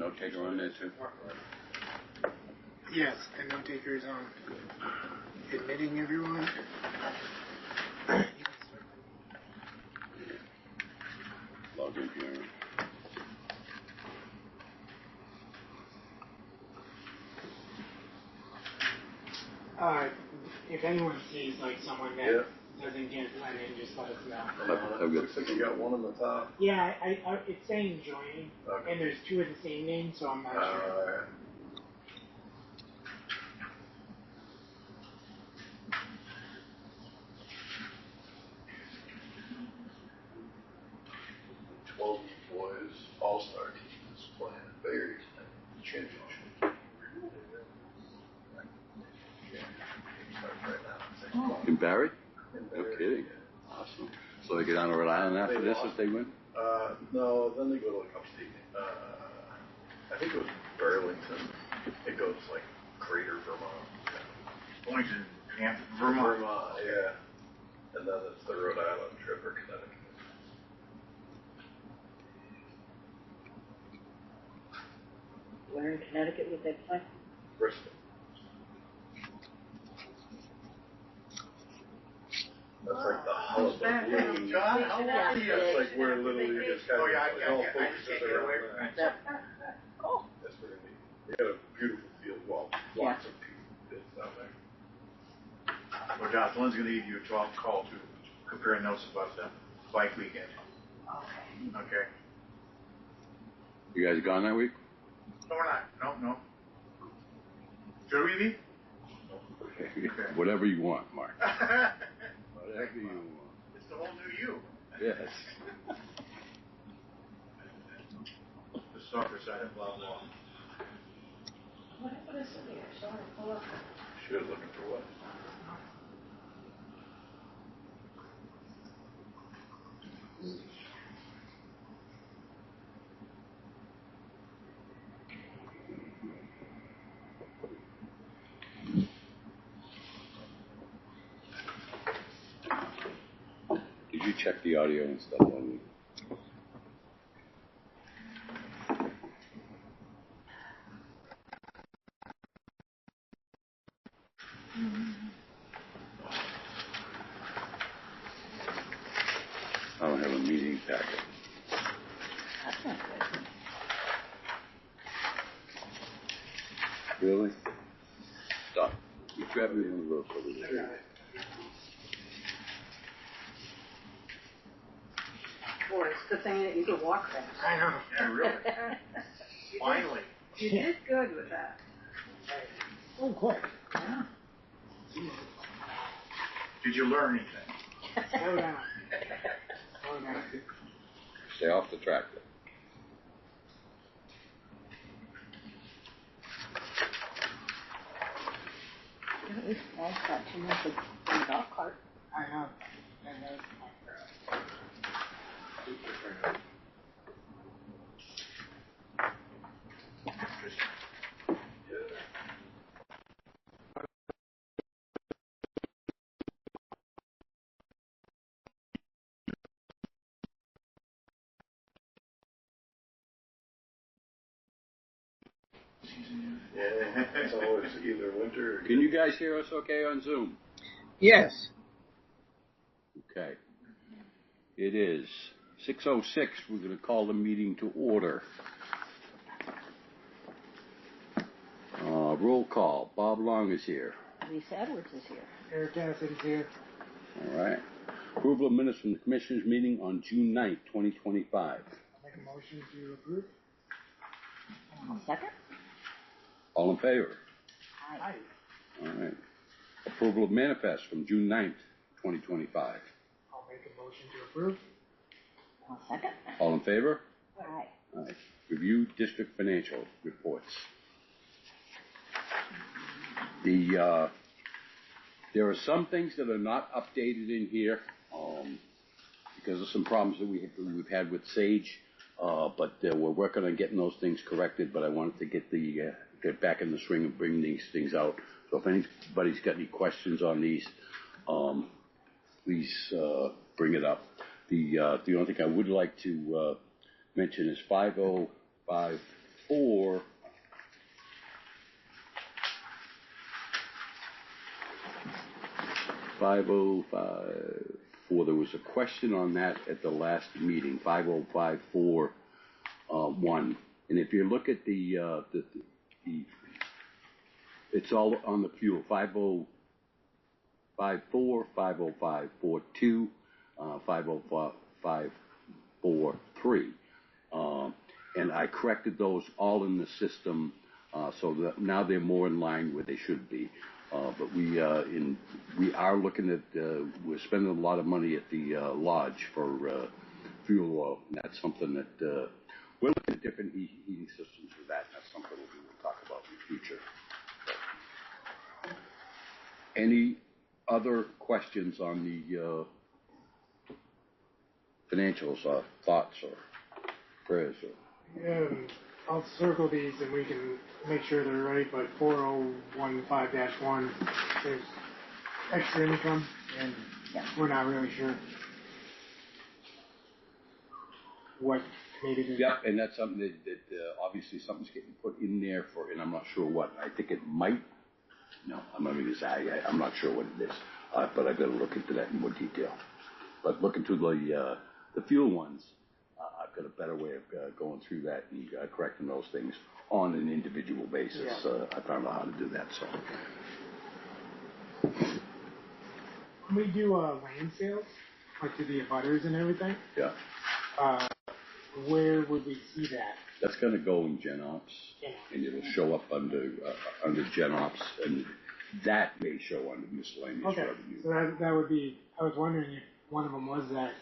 note taker on there too? Yes, the note taker is on. Admitting everyone. Log in here. If anyone sees like someone that doesn't get let in, just let us know. Looks like you got one on the top. Yeah, it's saying joining, and there's two of the same name, so I'm not sure. 12 boys all-star team is playing at Bears championship. In Barry? No kidding. Awesome. So they get down to Rhode Island after this if they win? No, then they go to like upstate. I think it was Burlington. It goes like Crater, Vermont. Boynton, Vermont. Yeah. And then it's the Rhode Island trip or Connecticut. Where in Connecticut would they play? Bristol. That's like the hub of the John, how are you? That's like where literally you just kind of all I focuses can't get around away from that. That. Oh. That's pretty neat. You got a beautiful field. Well, lots of beautiful fields down there. Well, Josh, Lynn's going to give you a call to compare notes about the bike weekend. Okay. You guys gone that week? No, we're not. No. Should we be? Okay. Whatever you want, Mark. Whatever you want. It's the whole new you. Yes. The soccer side of blah blah. What is it here? Sorry, pull up. Should looking for what? Did you check the audio and stuff on me? I don't have a meeting packet. That's not good. Really? Stop. You grab me one of those over there. Boy, it's a good thing that you could walk fast. I know. Yeah, really. Finally. You did good with that. Oh, quick. Yeah. Did you learn anything? Slow down. Slow down. Stay off the tractor. At least Dad's got too much of a golf cart. I know. I know. Yeah, it's always either winter or... Can you guys hear us okay on Zoom? Yes. Okay. It is 6:06. We're going to call the meeting to order. Roll call. Bob Long is here. Lisa Edwards is here. Eric Cassidy's here. All right. Approval of minutes from the Commissioners' meeting on June 9th, 2025. I'll make a motion to approve. Second? All in favor? Aye. All right. Approval of manifest from June 9th, 2025. I'll make a motion to approve. Second? All in favor? Aye. All right. Review district financial reports. There are some things that are not updated in here because of some problems that we've had with Sage, but we're working on getting those things corrected. But I wanted to get back in the swing and bring these things out. So if anybody's got any questions on these, please bring it up. The only thing I would like to mention is 5054 504. There was a question on that at the last meeting, 5054-1. And if you look at the it's all on the fuel, 5054, 50542, 50543. And I corrected those all in the system, so that now they're more in line where they should be. But we are looking at, we're spending a lot of money at the lodge for fuel oil, and that's something that we're looking at different heating systems for that, and that's something that we will talk about in the future. Any other questions on the financials, or thoughts, or prayers? I'll circle these and we can make sure they're right, but 4015-1, there's extra income, and we're not really sure what maybe there's... Yep, and that's something that obviously something's getting put in there for, and I'm not sure what. I think it might, no, I'm not going to say, I'm not sure what it is, but I've got to look into that in more detail. But look into the fuel ones. I've got a better way of going through that and correcting those things on an individual basis. I found out how to do that. So when we do land sales, like to the abutters and everything, where would we see that? That's going to go in Gen Ops, and it'll show up under Gen Ops, and that may show under miscellaneous revenue. So that would be. I was wondering if one of them was that.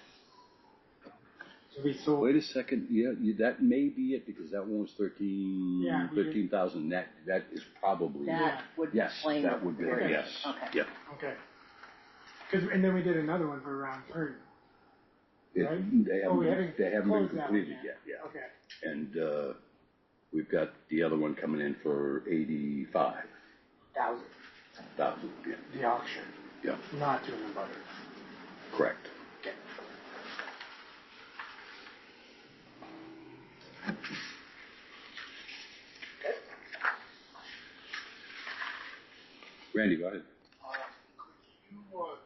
So wait a second. Yeah, that may be it, because that one was 13,000. That is probably that would explain. That would be okay. Yes. Okay. Yep. Okay. And then we did another one for round 3. Right? They haven't been completed yet. Yeah. Okay. And we've got the other one coming in for 85,000. Yeah. The auction. Yeah. Not doing the butter. Correct. Okay. Randy, go ahead. Could you look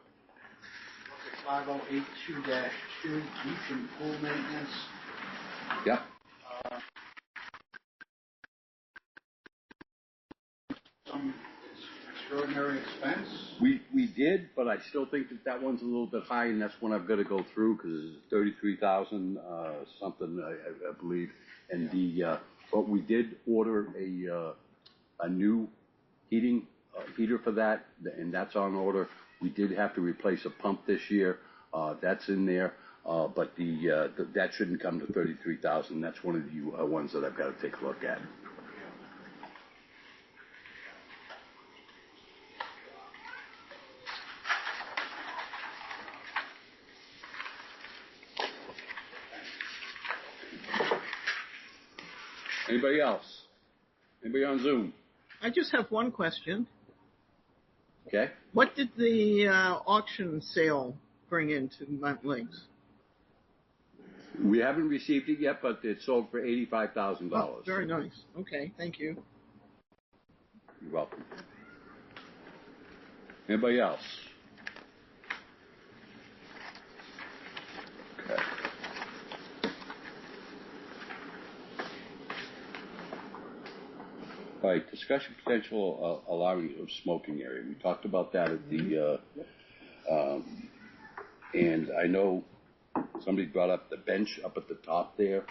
at 5082-2, leaf and pool maintenance? Yep. Some extraordinary expense? We did, but I still think that one's a little bit high, and that's one I've got to go through, because it's 33,000 something, I believe. And but we did order a new heater for that, and that's on order. We did have to replace a pump this year. That's in there, but that shouldn't come to 33,000. That's one of the ones that I've got to take a look at. Anybody else? Anybody on Zoom? I just have one question. Okay. What did the auction sale bring into Mount Lakes? We haven't received it yet, but it sold for $85,000. Oh, very nice. Okay, thank you. You're welcome. Anybody else? Okay. All right, discussion potential allowing of smoking area. We talked about that at the, and I know somebody brought up the bench up at the top there.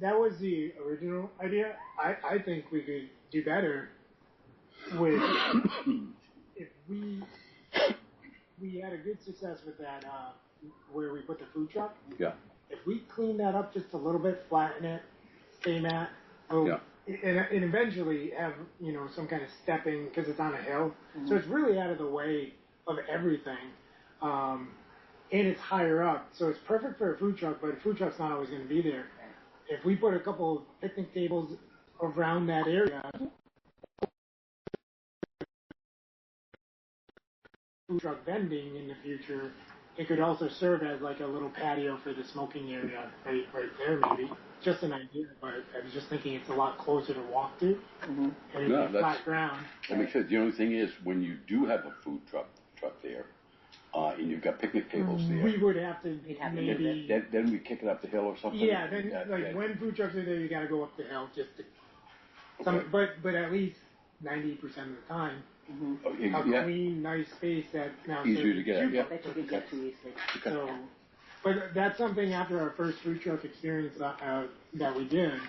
That was the original idea. I think we could do better with if we had a good success with that where we put the food truck. Yeah. If we clean that up just a little bit, flatten it, stay mat, and eventually have some kind of stepping because it's on a hill, so it's really out of the way of everything, and it's higher up, so it's perfect for a food truck. But a food truck's not always going to be there. If we put a couple of picnic tables around that area, food truck vending in the future, it could also serve as like a little patio for the smoking area right there, maybe. Just an idea, but I was just thinking it's a lot closer to walk to. Mm-hmm. And No, it's that's- flat ground. That makes sense. The only thing is, when you do have a food truck there, and you've got picnic tables there, We would have to We'd have to maybe. move it. then we kick it up the hill or something. Yeah, then Yeah. when food trucks are there, you got to go up the hill just to. Okay. But at least 90% of the time, Oh, a yeah. clean, nice space that now Easier to get at, yeah. That you could get to easily. So, but that's something after our first food truck experience that we did, that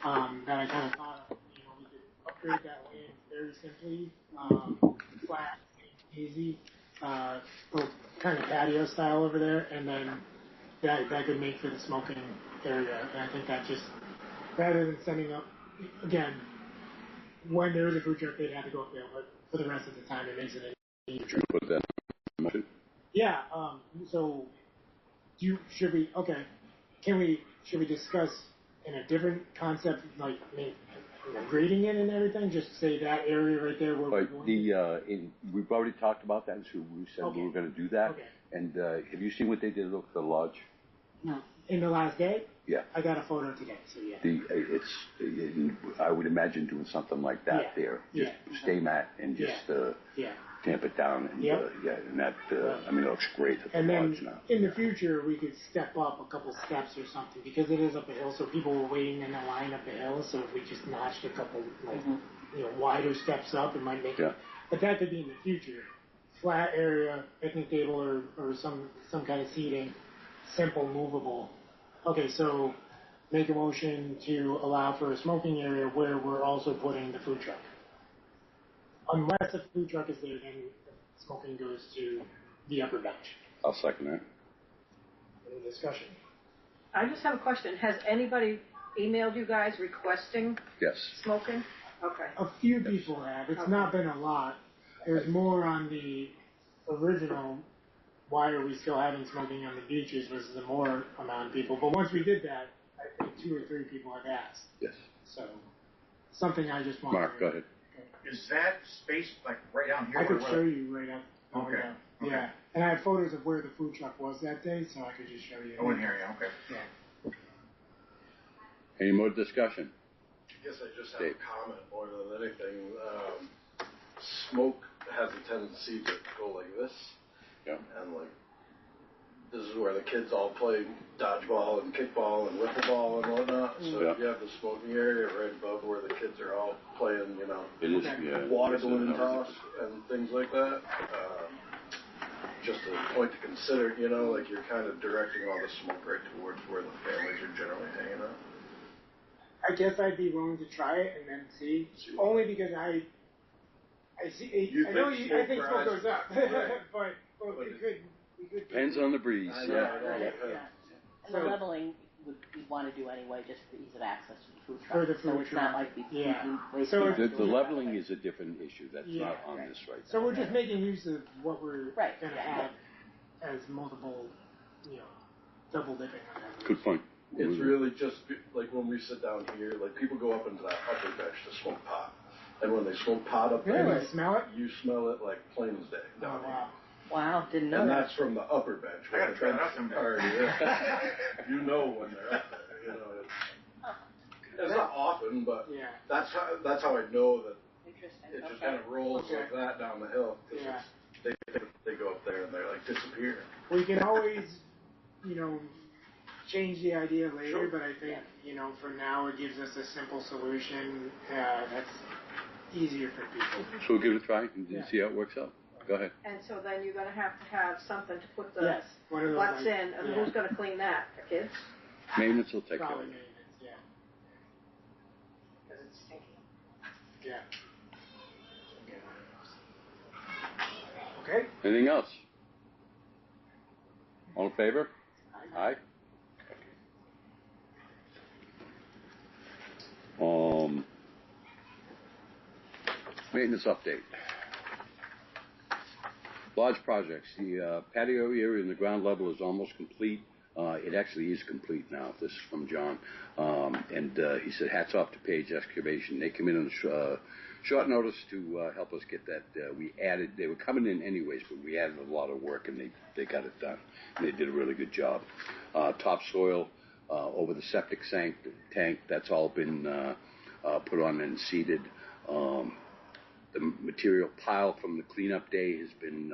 I kind of thought of, we could upgrade that land very simply, flat, easy, little kind of patio style over there, and then that could make for the smoking area. And I think that just, rather than sending up, again, when there is a food truck, they'd have to go up there, but for the rest of the time, it makes it an easier. Put that in motion. Yeah, so should we discuss in a different concept, like maybe grading it and everything? Just say that area right there where we're But going. we've already talked about that, so we said we were going to do that. Okay. And have you seen what they did with the lodge? No. In the last day? Yeah. I got a photo today, so yeah. I would imagine doing something like that Yeah. there. Just Yeah. stay mat and just Yeah. tamp it down. And, Yep. and that, I mean, it looks great at the And then lodge now. in the future, we could step up a couple steps or something because it is up a hill. So people were waiting in a line up the hill. So if we just notched a couple, wider steps up, it might make. Yeah. But that could be in the future. Flat area, picnic table, or some kind of seating, simple, movable. Okay, so make a motion to allow for a smoking area where we're also putting the food truck. Unless the food truck is there, then smoking goes to the upper bench. I'll second that. Any discussion? I just have a question. Has anybody emailed you guys requesting Yes. smoking? Okay. A few people have. It's not been a lot. There's more on the original. Why are we still having smoking on the beaches? Was the more amount of people. But once we did that, I think 2 or 3 people have asked. Yes. So something I just want. Mark, go ahead. Is that space like right down here? I could where- show you right up. Okay. Yeah. Okay. And I have photos of where the food truck was that day, so I could just show you. Oh, in here, yeah, okay. Yeah. Any more discussion? I guess I just have Dave. a comment more than anything. Smoke has a tendency to go like this. Yeah. And like, this is where the kids all play dodgeball and kickball and wiffle ball and whatnot. So Yeah. you have the smoking area right above where the kids are all playing, It is, Okay. yeah. water balloon toss and things like that. Just a point to consider, like you're kind of directing all the smoke right towards where the families are generally hanging out. I guess I'd be willing to try it and then see. Only because I see. You I know think I think smoke smoke goes up, Right. but we could. Depends on the breeze. I Yeah. know, Yeah. yeah. And the So- leveling we'd want to do anyway, just for ease of access to the food truck. For the so food it's truck. not like we Yeah. waste So too it's- much The doing it that leveling way. is a different issue. That's Yeah. not on Right. this right So now. we're just making use of what we're Right, gonna yeah. have as multiple, double dipping on that. Good point. It's really just like when we sit down here, like people go up into that upper bench to smoke pot. And when they smoke pot up Can there, you smell it? you smell it like plain as day. Oh down here. wow. Wow, didn't know And that. that's from the upper bench. I gotta When the try that bench out someday. is already there. You know when they're up there. It's not often, but Yeah. that's how I know that Interesting. it just Okay. kind of rolls Okay. like that down the hill. 'Cause Yeah. they go up there and they're like disappear. We can always, change the idea later, Sure. but I think, for now it gives us a simple solution that's easier for people. So we'll give it a try and Yeah. see how it works out. Go ahead. And so then you're going to have something to put the Yes. One of those, butts like, in, and yeah. who's going to clean that? The kids? Maintenance will take care of Probably it. maintenance, yeah. Because it's stinky. Yeah. Okay. Anything else? All in favor? Aye. Maintenance update. Lodge projects. The patio area in the ground level is almost complete. It actually is complete now. This is from John. And he said, hats off to Page Excavation. They come in on short notice to help us get that. They were coming in anyways, but we added a lot of work, and they got it done. And they did a really good job. Topsoil over the septic tank, that's all been put on and seeded. The material pile from the cleanup day has been,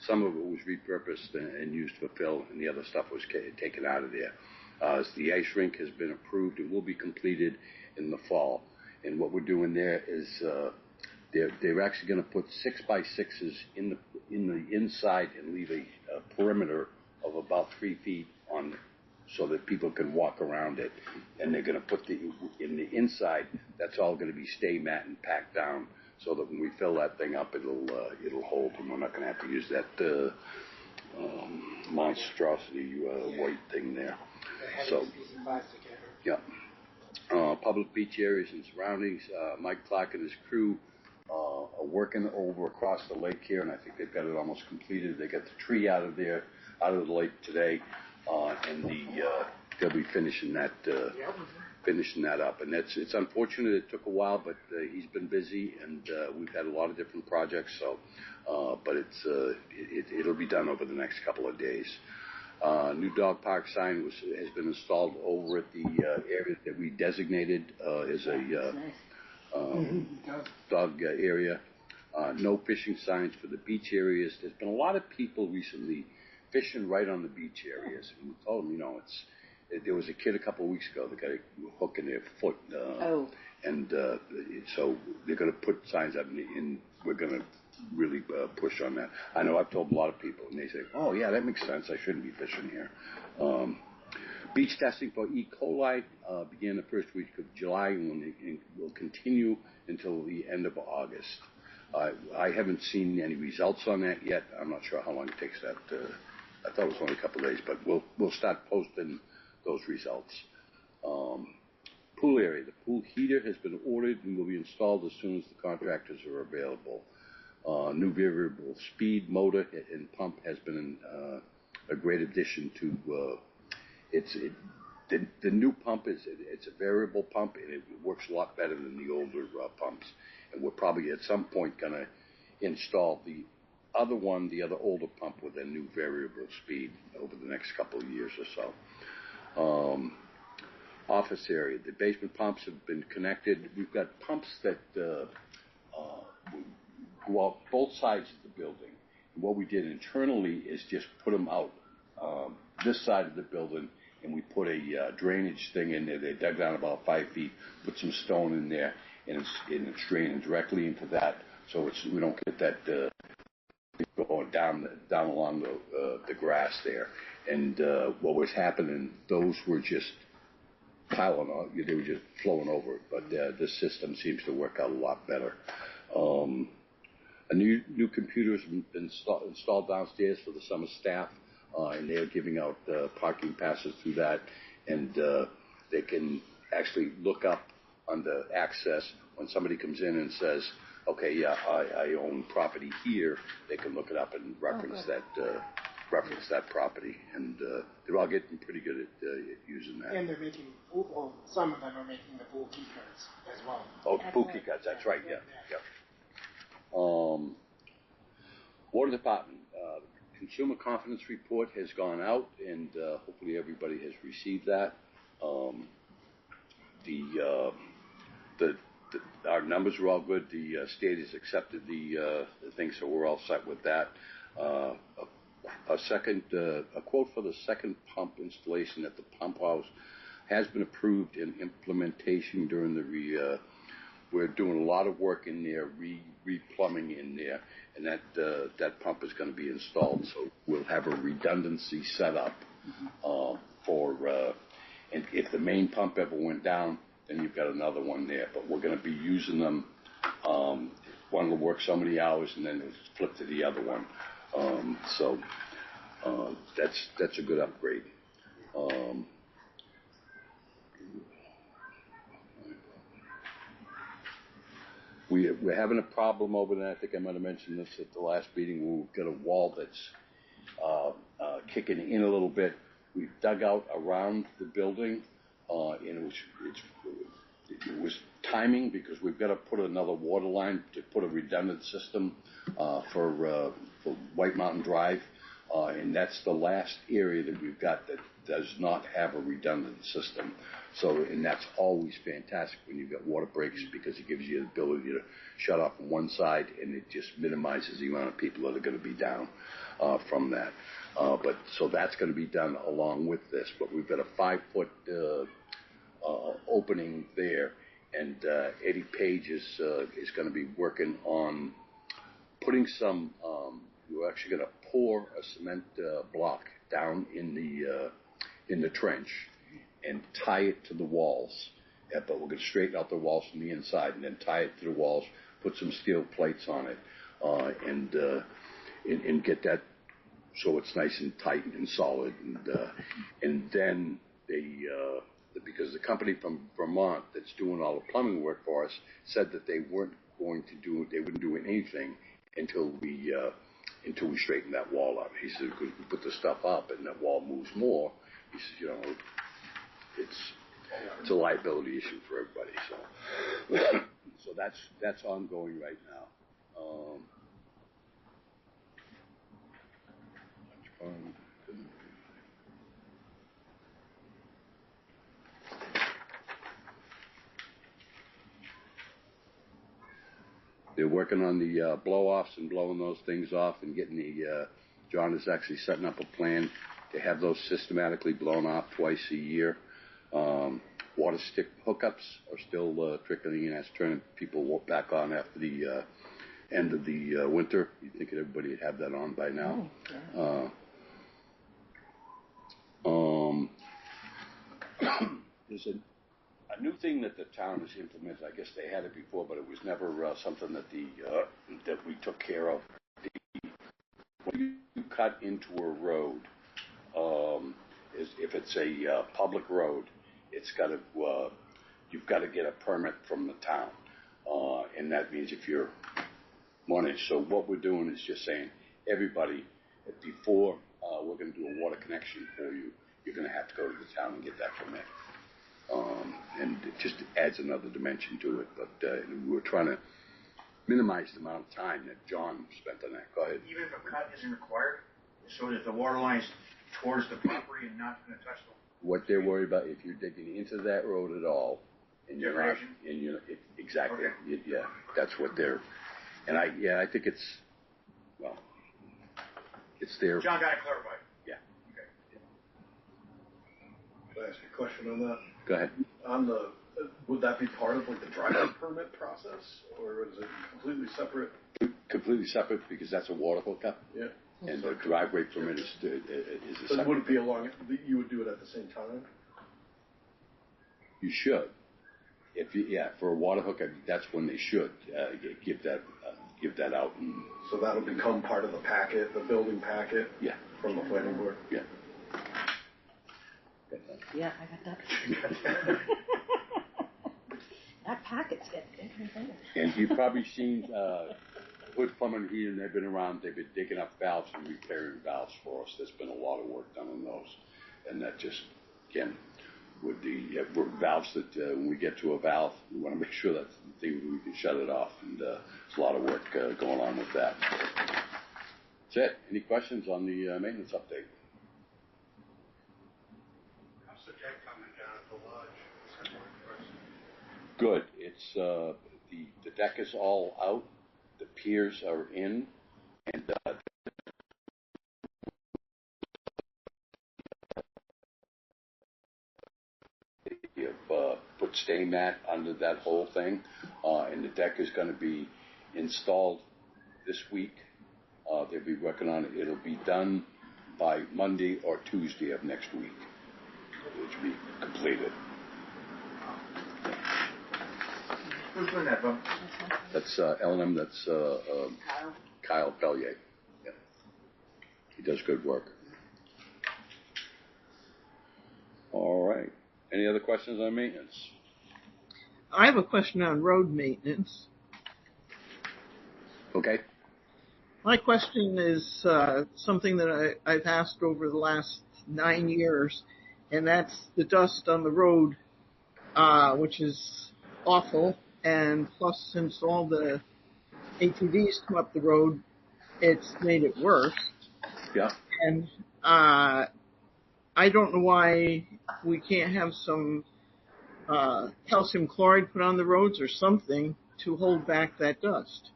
some of it was repurposed and used for fill, and the other stuff was taken out of there. The ice rink has been approved. It will be completed in the fall. And what we're doing there is they're actually going to put 6x6s in the inside and leave a perimeter of about 3 feet on, so that people can walk around it. And they're going to put in the inside. That's all going to be stay mat and packed down, so that when we fill that thing up, it'll hold, and we're not going to have to use that monstrosity white thing there. So, yeah. Public beach areas and surroundings. Mike Clark and his crew are working over across the lake here, and I think they've got it almost completed. They got the tree out of the lake today, and they'll be finishing that up. And it's unfortunate it took a while, but he's been busy, and we've had a lot of different projects. So, but it'll be done over the next couple of days. New dog park sign has been installed over at the area that we designated as a dog area. No fishing signs for the beach areas. There's been a lot of people recently fishing right on the beach areas. And we told them, there was a kid a couple of weeks ago that got a hook in their foot. And so they're going to put signs up, and we're going to really push on that. I know I've told a lot of people, and they say, oh, yeah, that makes sense. I shouldn't be fishing here. Beach testing for E. coli began the first week of July and will continue until the end of August. I haven't seen any results on that yet. I'm not sure how long it takes that. I thought it was only a couple of days, but we'll start posting those results. Pool area. The pool heater has been ordered and will be installed as soon as the contractors are available. New variable speed motor and pump has been a great addition to. The new pump it's a variable pump, and it works a lot better than the older pumps. And we're probably at some point going to install the other older pump with a new variable speed over the next couple of years or so. Office area. The basement pumps have been connected. We've got pumps that go out both sides of the building. And what we did internally is just put them out this side of the building, and we put a drainage thing in there. They dug down about 5 feet, put some stone in there, and it's draining directly into that, so we don't get that going down along the grass there. And what was happening, those were just piling on. They were just flowing over it. But this system seems to work out a lot better. A new computer has been installed downstairs for the summer staff, and they're giving out parking passes through that, and they can actually look up on the access when somebody comes in and says, okay, yeah, I own property here. They can look it up and reference that property, and they're all getting pretty good at using that. And they're making, some of them are making the pool key cards as well. Oh, pool key cards, that's right, yeah. Water Department, Consumer Confidence Report has gone out, and hopefully everybody has received that. Our numbers are all good. The state has accepted the thing, so we're all set with that. A quote for the second pump installation at the pump house has been approved in implementation during the we're doing a lot of work in there, replumbing in there, and that pump is going to be installed. So we'll have a redundancy set up and if the main pump ever went down, then you've got another one there. But we're going to be using them. One will work so many hours, and then it'll flip to the other one. So that's a good upgrade. We're having a problem over there. I think I might have mentioned this at the last meeting. We've got a wall that's kicking in a little bit. We've dug out around the building, and it was timing because we've got to put another water line to put a redundant system for White Mountain Drive, and that's the last area that we've got that does not have a redundant system. So, and that's always fantastic when you've got water breaks because it gives you the ability to shut off on one side, and it just minimizes the amount of people that are going to be down from that. But so that's going to be done along with this. But we've got a 5-foot opening there, and Eddie Page is going to be working on putting some. We're actually going to pour a cement block down in the trench and tie it to the walls. Yeah, but we're going to straighten out the walls from the inside and then tie it to the walls, put some steel plates on it, and get that so it's nice and tight and solid. And then because the company from Vermont that's doing all the plumbing work for us said that they wouldn't do anything until we straighten that wall up. He said, because we put the stuff up and that wall moves more, he says, it's a liability issue for everybody. So that's ongoing right now. They're working on the blow-offs and blowing those things off and getting John is actually setting up a plan to have those systematically blown off twice a year. Water stick hookups are still trickling in. That's turning people back on after the end of the winter. You'd think everybody would have that on by now. There's a new thing that the town has implemented. I guess they had it before, but it was never something that that we took care of. When you cut into a road, if it's a public road, you've got to get a permit from the town, and that means if you're money. So what we're doing is just saying, everybody, before we're going to do a water connection for you, you're going to have to go to the town and get that permit. And it just adds another dimension to it. But we're trying to minimize the amount of time that John spent on that. Go ahead. Even if a cut isn't required, so that the water line is towards the property and not going to touch the. What they're worried about, if you're digging into that road at all, and you're not, exactly, Okay. Yeah, that's what they're, and I think it's their. John got it clarified. Yeah. Okay. Can I ask you a question on that? Go ahead. Would that be part of like the driveway permit process, or is it completely separate? Completely separate because that's a water hookup. Yeah. And the driveway permit is a So separate. would it be you would do it at the same time? You should. For a water hookup, that's when they should give that out. And, So that'll become part of the packet, the building packet. Yeah. From the planning board. Yeah. Yeah, I got that. That packet's getting bigger and bigger. And you've probably seen Hood Plumbing and Heating. They've been around. They've been digging up valves and repairing valves for us. There's been a lot of work done on those, and that just again with the valves that when we get to a valve, we want to make sure that's the thing we can shut it off. And there's a lot of work going on with that. That's it. Any questions on the maintenance update? How's the deck coming down at the lodge? That's one question. Good. It's the deck is all out. The piers are in, and you've put stay mat under that whole thing, and the deck is going to be installed this week. They'll be working on it. It'll be done by Monday or Tuesday of next week. It should be completed. Who's doing that, Bob? That's L&M. That's Kyle Pellier. Yeah. He does good work. All right. Any other questions on maintenance? I have a question on road maintenance. Okay. My question is something that I've asked over the last 9 years, and that's the dust on the road, which is awful. And plus, since all the ATVs come up the road, it's made it worse. Yeah. And I don't know why we can't have some calcium chloride put on the roads or something to hold back that dust.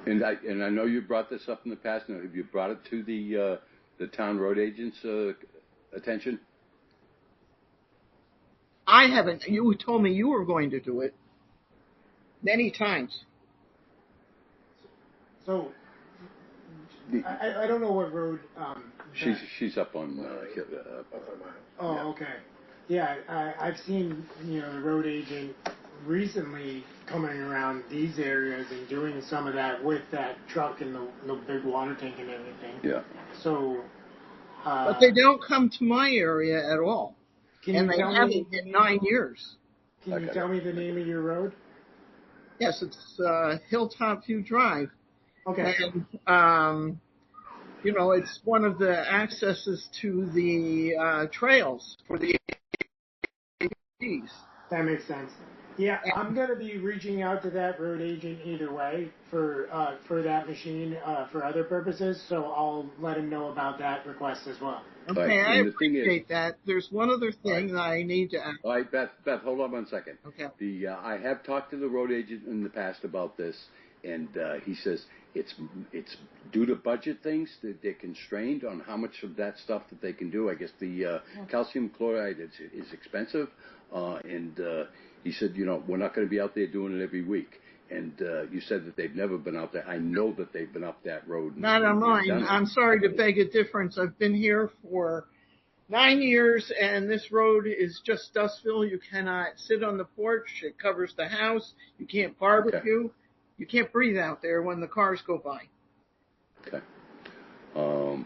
And I know you brought this up in the past. Now, have you brought it to the town road agent's attention? I haven't. You told me you were going to do it many times. So, I don't know what road. She's up on. Oh, okay. Yeah, I've seen the road agent recently coming around these areas and doing some of that with that truck and the big water tank and everything. Yeah. So. But they don't come to my area at all, and they haven't in 9 years. Can you tell me the name of your road? Yes, it's Hilltop View Drive. Okay. And, it's one of the accesses to the trails for the ATVs. That makes sense. Yeah, I'm going to be reaching out to that road agent either way for that machine for other purposes, so I'll let him know about that request as well. Okay, Right. I appreciate that. There's one other thing that I need to ask. All right, Beth, hold on 1 second. Okay. I have talked to the road agent in the past about this, and he says it's due to budget things that they're constrained on how much of that stuff that they can do. I guess the calcium chloride is expensive, and he said, we're not going to be out there doing it every week. And you said that they've never been out there. I know that they've been up that road. Not on mine. I'm sorry to beg a difference. I've been here for 9 years, and this road is just dustville. You cannot sit on the porch. It covers the house. You can't barbecue. Okay. You can't breathe out there when the cars go by. Okay. We'll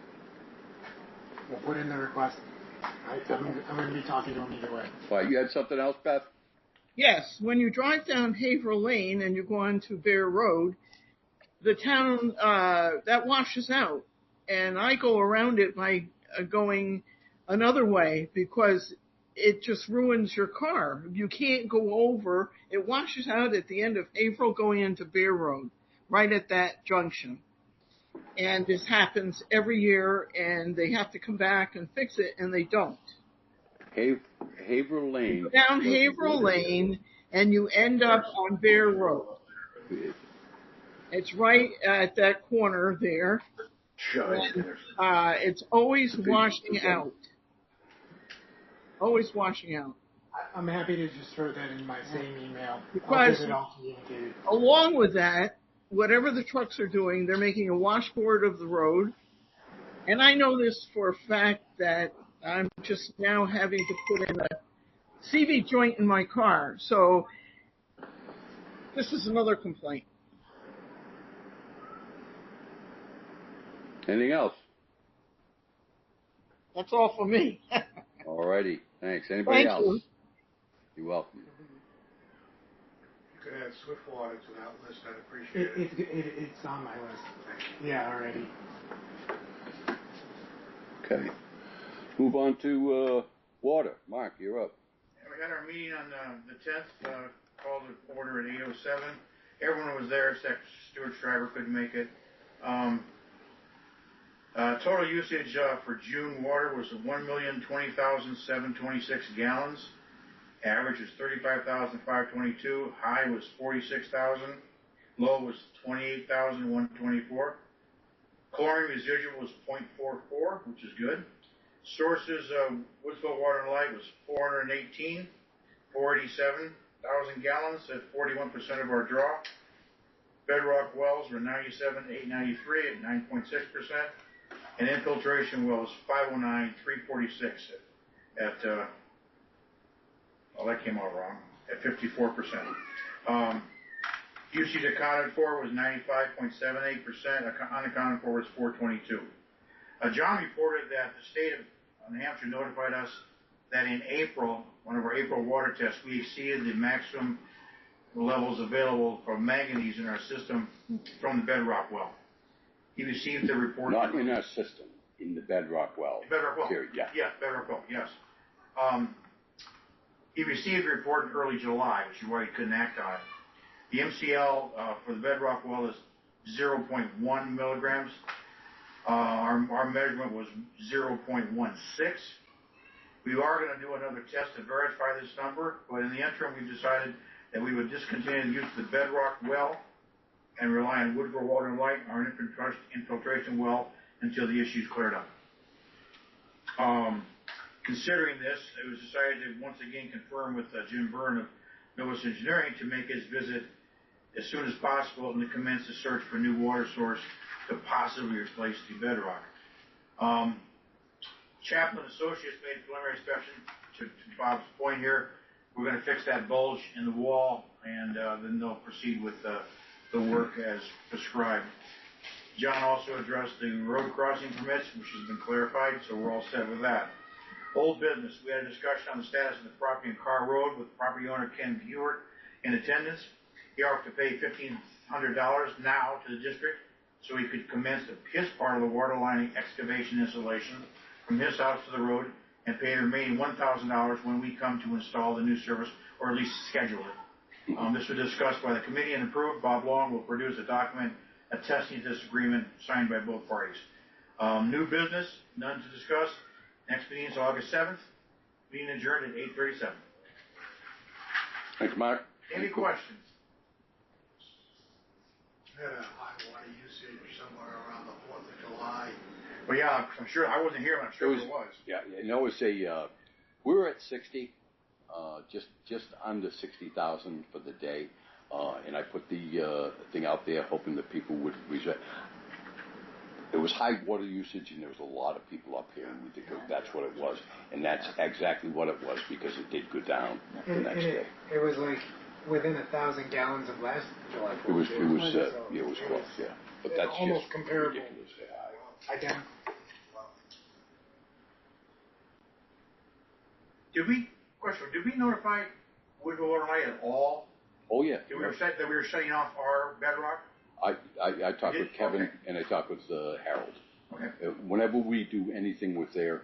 put in the request. I'm going to be talking to him either way. All right, you had something else, Beth? Yes, when you drive down Haverhill Lane and you go onto Bear Road, the town, that washes out. And I go around it by going another way because it just ruins your car. You can't go over. It washes out at the end of Haverhill going into Bear Road, right at that junction. And this happens every year, and they have to come back and fix it, and they don't. Haverhill Lane. You go down Haverhill Lane, and you end up on Bear Road. It's right at that corner there. And, it's always washing out. Always washing out. I'm happy to just throw that in my same email. Because I'll get it all communicated. Along with that, whatever the trucks are doing, they're making a washboard of the road. And I know this for a fact that I'm just now having to put in a CV joint in my car. So this is another complaint. Anything else? That's all for me. All righty. Thanks. Anybody else? You. You're welcome. You could add Swiftwater to that list. I'd appreciate it. It's on my list. Yeah, already. Okay. Move on to water. Mark, you're up. We had our meeting on the 10th, called to order at 8:07. Everyone was there except Stuart Schreiber couldn't make it. Total usage for June water was 1,020,726 gallons. Average was 35,522. High was 46,000. Low was 28,124. Chlorine residual was 0.44, which is good. Sources of Woodsville Water and Light was 418, 487,000 gallons at 41% of our draw. Bedrock wells were 97,893 at 9.6%. And infiltration wells 509, 346 at well, that came out wrong, at 54%. Usage accounted for was 95.78%, unaccounted for was 422. John reported that the state of New Hampshire notified us that in April, one of our April water tests, we exceeded the maximum levels available for manganese in our system from the bedrock well. He received the report. Not in our system, in the bedrock well. Bedrock well. Period, yeah. Yeah, bedrock well, yes. He received a report in early July, which is why he couldn't act on it. The MCL for the bedrock well is 0.1 milligrams. Our measurement was 0.16. We are going to do another test to verify this number, but in the interim, we decided that we would discontinue the use of the bedrock well and rely on Woodville Water and Light, our infiltration well, until the issue is cleared up. Considering this, it was decided to once again confirm with Jim Byrne of Novus Engineering to make his visit as soon as possible and to commence a search for a new water source to possibly replace the bedrock. Chaplain Associates made a preliminary inspection. To Bob's point here, we're going to fix that bulge in the wall, and then they'll proceed with the work as prescribed. John also addressed the road crossing permits, which has been clarified, so we're all set with that. Old business. We had a discussion on the status of the property in Carr Road with property owner Ken Hewart in attendance. He offered to pay $1,500 now to the district so he could commence his part of the water line excavation installation from his house to the road and pay the remaining $1,000 when we come to install the new service, or at least schedule it. This was discussed by the committee and approved. Bob Long will produce a document attesting to this agreement signed by both parties. New business, none to discuss. Next meeting is August 7th. Meeting adjourned at 8:37. Thanks, Mark. Any questions? Had a high water usage somewhere around the 4th of July. Well, yeah, I'm sure. I wasn't here, but I'm sure it was. Yeah, you know, it's we were at 60, just under 60,000 for the day, and I put the thing out there hoping that people would reserve. There was high water usage, and there was a lot of people up here, and we think that's what it was, and that's exactly what it was because it did go down the next day. It was like within 1,000 gallons of last July 4th. It was close, yeah. But that's almost just comparable. ridiculously high. Identical. Did we notify Woodville Water and Light at all? Oh yeah. That we were shutting off our bedrock? I talked with Kevin and I talked with Harold. Okay. Whenever we do anything with their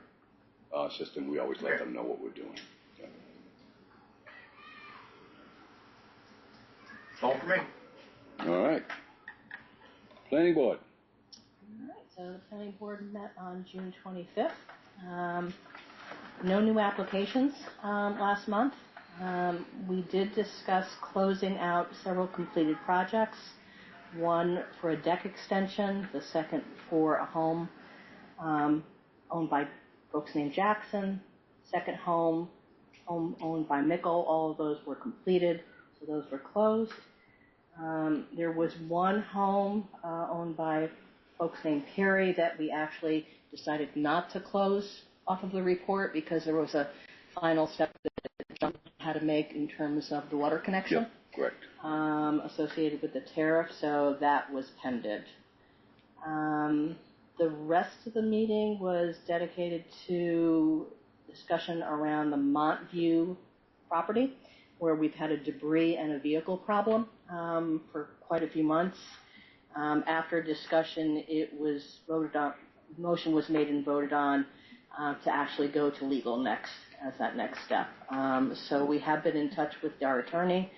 system, we always let them know what we're doing. Yeah. That's all for me. All right. Planning board. All right, so the planning board met on June 25th. No new applications last month. We did discuss closing out several completed projects. One for a deck extension, the second for a home owned by folks named Jackson. Second home owned by Mickle. All of those were completed, so those were closed. There was one home owned by folks named Perry that we actually decided not to close off of the report because there was a final step that John had to make in terms of the water connection. Yep, correct. Associated with the tariff, so that was pended. The rest of the meeting was dedicated to discussion around the Montview property, where we've had a debris and a vehicle problem for quite a few months. After discussion, it was voted on. Motion was made and voted on to actually go to legal next as that next step. So we have been in touch with our attorney.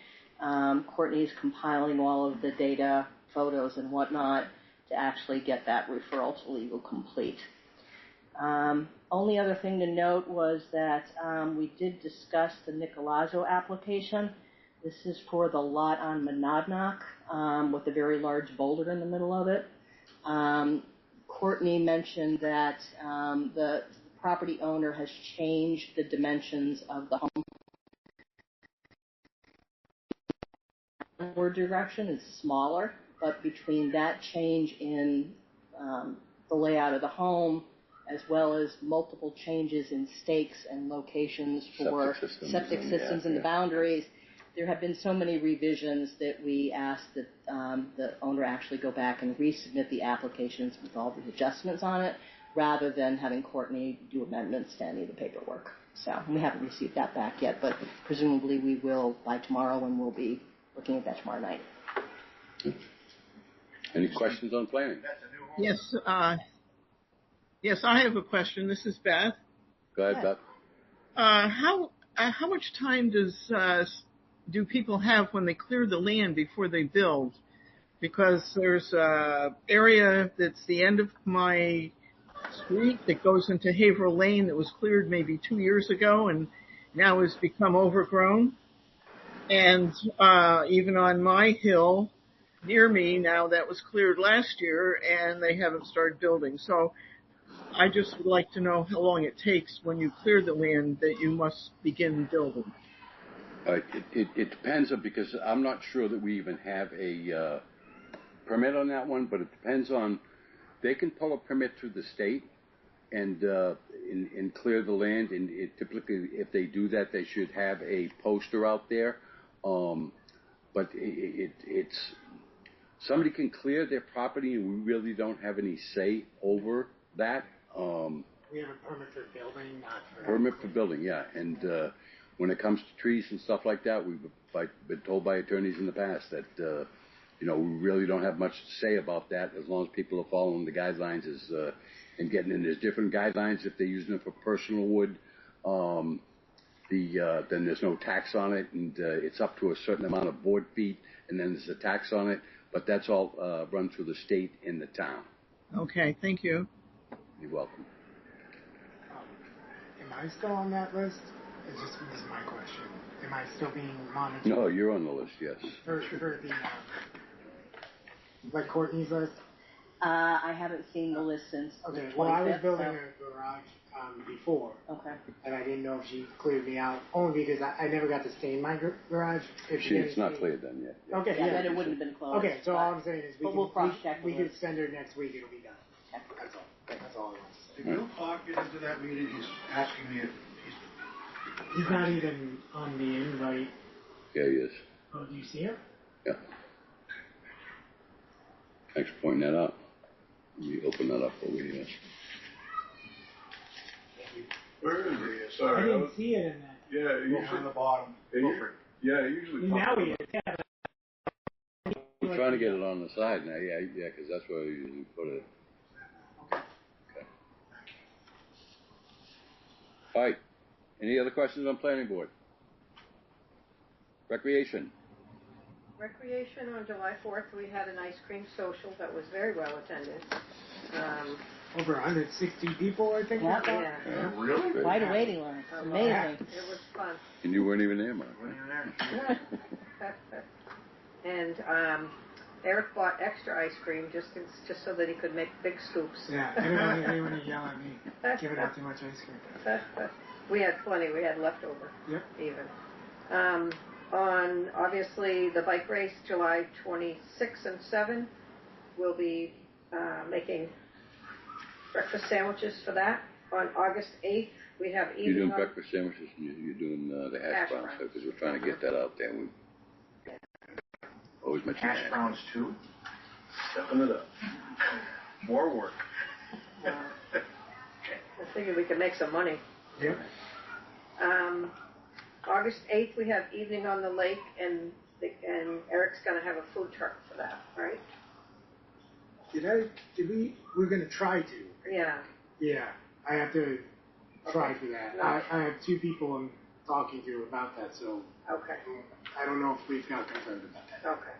Courtney's compiling all of the data, photos, and whatnot to actually get that referral to legal complete. Only other thing to note was that we did discuss the Nicolazo application. This is for the lot on Monadnock with a very large boulder in the middle of it. Courtney mentioned that the property owner has changed the dimensions of the home. Forward direction is smaller, but between that change in the layout of the home, as well as multiple changes in stakes and locations for septic systems and the boundaries, there have been so many revisions that we asked that the owner actually go back and resubmit the applications with all the adjustments on it, rather than having Courtney do amendments to any of the paperwork. So we haven't received that back yet, but presumably we will by tomorrow, and we'll be looking at that tomorrow night. Any questions on planning? That's a new Yes, yes, I have a question. This is Beth. Go ahead, Beth. How much time do people have when they clear the land before they build? Because there's a area that's the end of my street that goes into Haverhill Lane that was cleared maybe 2 years ago and now has become overgrown. And even on my hill near me now, that was cleared last year and they haven't started building. So I just would like to know how long it takes when you clear the land that you must begin building. It depends because I'm not sure that we even have a permit on that one, but it depends on. They can pull a permit through the state and clear the land, and typically if they do that, they should have a poster out there. But it's somebody can clear their property, and we really don't have any say over that. We have a permit for building, not for... Permit for building, yeah. And when it comes to trees and stuff like that, we've been told by attorneys in the past that, we really don't have much to say about that as long as people are following the guidelines and getting in. There's different guidelines if they're using it for personal wood. Then there's no tax on it, and it's up to a certain amount of board feet, and then there's a tax on it. But that's all run through the state and the town. Okay, thank you. You're welcome. Am I still on that list? This is my question. Am I still being monitored? No, you're on the list, yes. For the, like Courtney's list? I haven't seen the list since the 25th. Well, I was building a garage before. Okay. And I didn't know if she cleared me out, only because I never got to stay in my garage. It's not cleared then yet. Okay, yeah. Then it wouldn't have been closed. Okay, so all I'm saying is we'll cross-check we could send her next week, it'll be done. Okay. That's all. That's all I want to say. If you get into that meeting, he's asking me if He's not even on the invite. Yeah, he is. Oh, do you see him? Yeah. Thanks for pointing that out. Let me open that up over here. Where is he? Sorry. I didn't see it in that. Yeah, usually on the bottom. usually. Now he is. Yeah. I'm trying to get it on the side now. Yeah, because that's where you put it. Okay. All right. Any other questions on planning board? Recreation. Recreation on July 4th, we had an ice cream social that was very well attended. Over 160 people, I think. Yeah. Yeah. Really? Quite a waiting line. It's amazing. It was fun. And you weren't even there, Mark. And Eric bought extra ice cream just so that he could make big scoops. Yeah, I didn't want to yell at me, giving out too much ice cream. We had plenty. We had leftover. Yep. Even. On obviously the bike race, July 26 and 7, we'll be making breakfast sandwiches for that. On August 8th, we have evening. You're doing breakfast sandwiches and you're doing the hash browns because we're trying to get that out there. We always mention Hash browns too? Stepping it up. More work. I figured we could make some money. Yep. August 8th, we have evening on the lake, and Eric's going to have a food truck for that, right? We're going to try to. Yeah. Yeah, I have to try for that. I have two people I'm talking to about that, so. Okay. I don't know if we've got confirmed about that. Okay.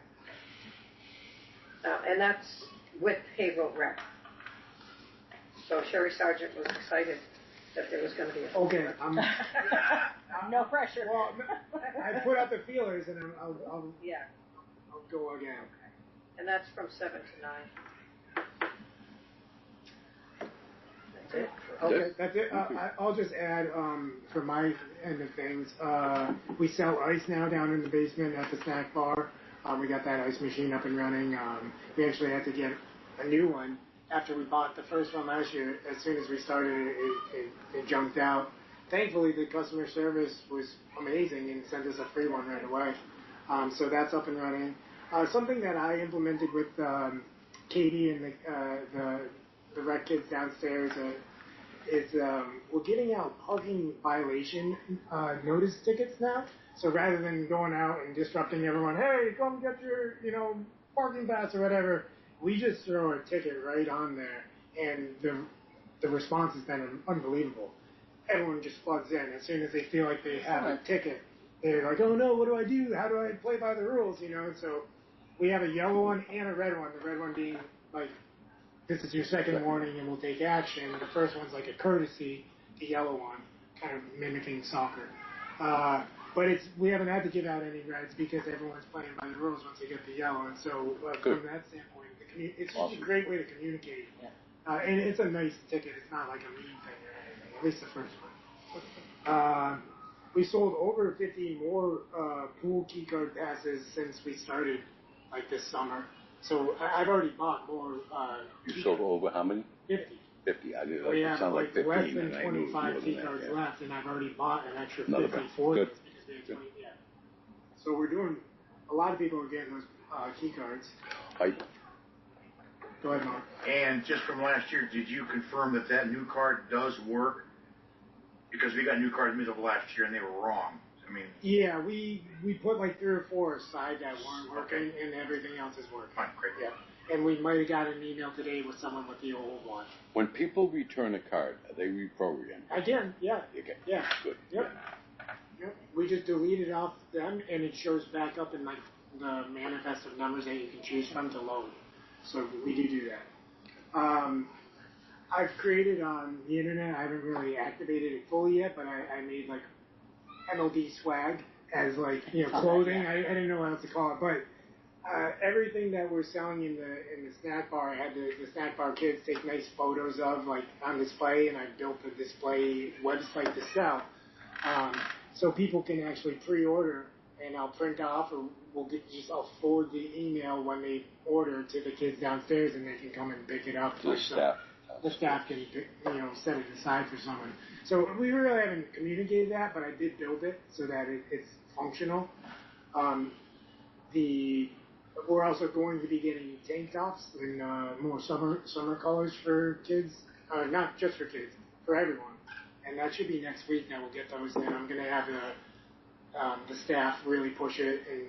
And that's with Haverhill Rec. So Sherry Sargent was excited that there was going to be a Okay, no pressure. Well, I put out the feelers, and I'll go again. Okay. And that's from 7 to 9. That's it. Okay, that's it. I'll just add, for my end of things, we sell ice now down in the basement at the snack bar. We got that ice machine up and running. We actually had to get a new one after we bought the first one last year. As soon as we started it jumped out. Thankfully, the customer service was amazing and sent us a free one right away. So that's up and running. Something that I implemented with Katie and the rec kids downstairs is we're getting out parking violation notice tickets now. So rather than going out and disrupting everyone, hey, come get your parking pass or whatever, we just throw a ticket right on there, and the response has been unbelievable. Everyone just floods in as soon as they feel like they have a ticket. They're like, oh no, what do I do? How do I play by the rules? You know, so we have a yellow one and a red one. The red one being like, this is your second warning and we'll take action. The first one's like a courtesy, the yellow one, kind of mimicking soccer. But we haven't had to give out any reds because everyone's playing by the rules once they get the yellow. And so from that standpoint, it's just a great way to communicate. Yeah. And it's a nice ticket. It's not like a mean thing or anything, at least the first one. We sold over 50 more pool key card passes since we started, like this summer. So I've already bought more. You sold over how many? 50. 50. I did. We It have sounded like 15. less than and I knew it was 25 more than key that, cards yeah. left, and I've already bought an extra Another 50 bag. for Good. those because we had 20. Yeah. So we're doing. A lot of people are getting those key cards. Go ahead, Mark. And just from last year, did you confirm that that new card does work? Because we got new cards middle of last year and they were wrong. I mean. Yeah, we put like 3 or 4 aside that weren't working, and everything else is working. Fine, great. Yeah. And we might have got an email today with someone with the old one. When people return a card, are they reprogrammed? Again, yeah. Okay. Yeah. Good. Yep. Yep. We just delete it off them, and it shows back up in like the manifest of numbers that you can choose from to load. So we do that. I've created on the internet. I haven't really activated it fully yet, but I made like MLB swag as like clothing. I didn't know what else to call it, but everything that we're selling in the snack bar, I had the snack bar kids take nice photos of like on display, and I built a display website to sell, so people can actually pre-order, and I'll print off, or I'll forward the email when they order to the kids downstairs, and they can come and pick it up. To the staff. The staff can set it aside for someone. So we really haven't communicated that, but I did build it so that it's functional. We're also going to be getting tank tops in more summer colors for kids, not just for kids, for everyone. And that should be next week that we'll get those in. I'm going to have the staff really push it, and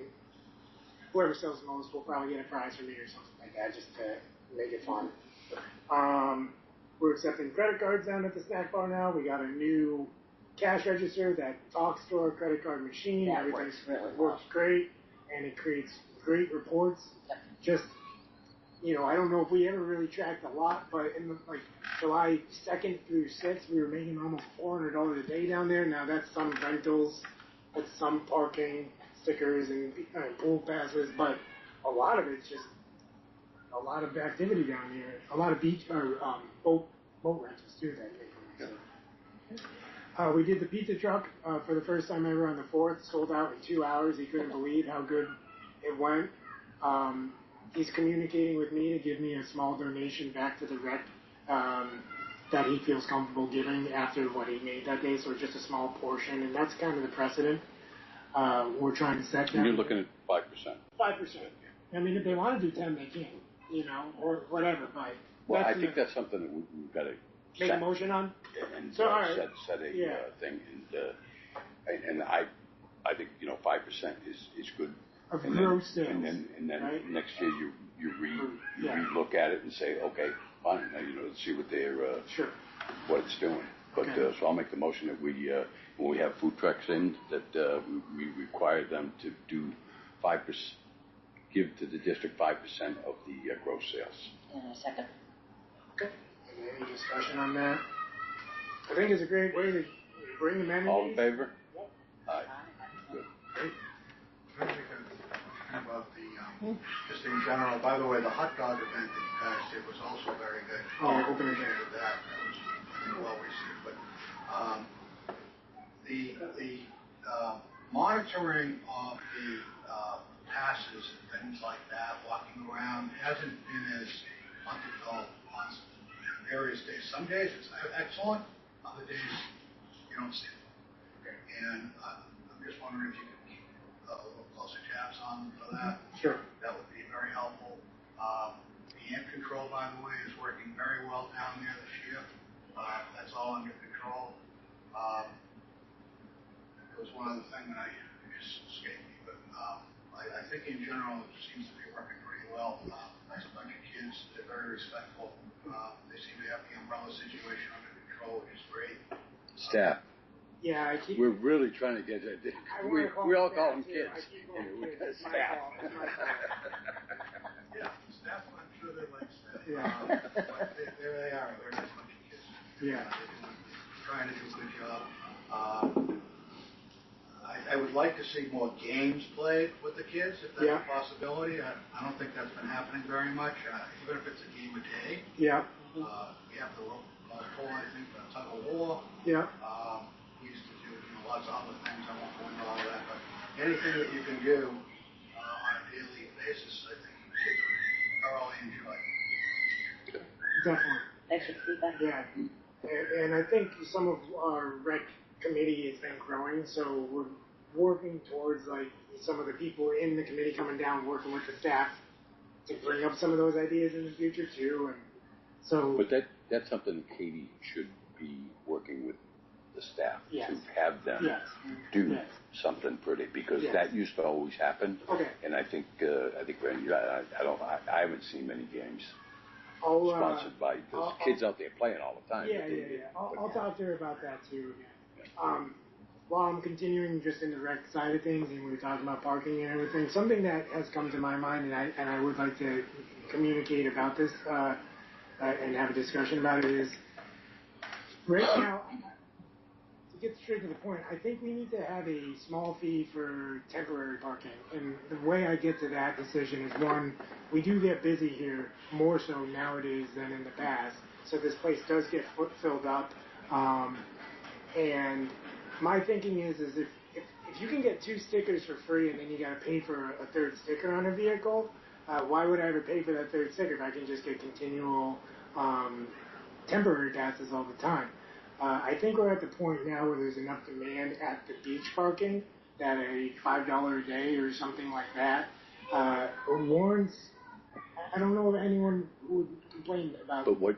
whoever sells the most will probably get a prize from me or something like that, just to make it fun. We're accepting credit cards down at the snack bar now. We got a new cash register that talks to our credit card machine. That Everything works really well. works great, and it creates great reports. Yep. Just, I don't know if we ever really tracked a lot, but in the, July 2nd through 6th, we were making almost $400 a day down there. Now that's some rentals, that's some parking, stickers, and pool passes, but a lot of it's just a lot of activity down here. A lot of beach or boat rentals too that they come. We did the pizza truck for the first time ever on the 4th. Sold out in 2 hours. He couldn't believe how good it went. He's communicating with me to give me a small donation back to the rec that he feels comfortable giving after what he made that day. So just a small portion, and that's kind of the precedent we're trying to set. And you're looking at 5%. 5%. I mean, if they want to do 10, they can. Or whatever. But well, I think that's something that we've got to make a motion on. And so, all right. set a thing, and I think 5% is good. Of gross sales. And then right? next year you re-look at it and say, okay, fine, let's see what what it's doing. But so I'll make the motion that when we have food trucks in, that we require them to do 5%. Give to the district 5% of the gross sales. And a second. Okay. Any discussion on that? I think it's a great way to bring amenities. All in favor? Yep. Aye. Good. Great. Can I make a comment about just in general, by the way, the hot dog event that you guys did was also very good. Oh, we're hoping to get that. That was, I think, well received. But the monitoring of the passes and things like that, walking around, hasn't been as up-to-date on various days. Some days it's excellent, other days you don't see it. Okay. And I'm just wondering if you could keep a little closer tabs on for that. Sure. That would be very helpful. The hand control, by the way, is working very well down there this year. That's all under control. There was one other thing that just escaped me, but I think in general it seems to be working pretty well. I nice bunch of kids. They're very respectful. They seem to have the umbrella situation under control, which is great. Staff. Yeah, I keep. We're really trying to get it. We all call them kids. I keep calling And we kids. got It's my staff. fault. It's my fault. Yeah, staff, I'm sure they like staff. Yeah. But there they are. They're a nice bunch of kids. Yeah. They're trying to do a good job. I would like to see more games played with the kids, if that's a possibility. I don't think that's been happening very much, even if it's a game a day. Yeah. We have the pull, I think, tug of war. Yeah. We used to do lots of other things. I won't go into all of that, but anything that you can do on a daily basis, I think kids would thoroughly enjoy. Definitely. Thanks for the feedback. Yeah. And I think some of our rec committee has been growing, so we're working towards like some of the people in the committee coming down, working with the staff to bring up some of those ideas in the future too. And so, But that's something Katie should be working with the staff Yes. to have them yes, do yes. something pretty, because Yes. that used to always happen. Okay. And I think Randy, I haven't seen many games I'll sponsored by those kids out there playing all the time. Yeah. I'll talk to her about that too. While I'm continuing just in the rec side of things, and we were talking about parking and everything, something that has come to my mind, and I would like to communicate about this and have a discussion about it, is right now, to get straight to the point, I think we need to have a small fee for temporary parking. And the way I get to that decision is, one, we do get busy here more so nowadays than in the past, so this place does get filled up. And my thinking is if you can get 2 stickers for free and then you got to pay for a 3rd sticker on a vehicle, why would I ever pay for that 3rd sticker if I can just get continual temporary passes all the time? I think we're at the point now where there's enough demand at the beach parking that a $5 a day or something like that warrants. I don't know if anyone would complain about. But what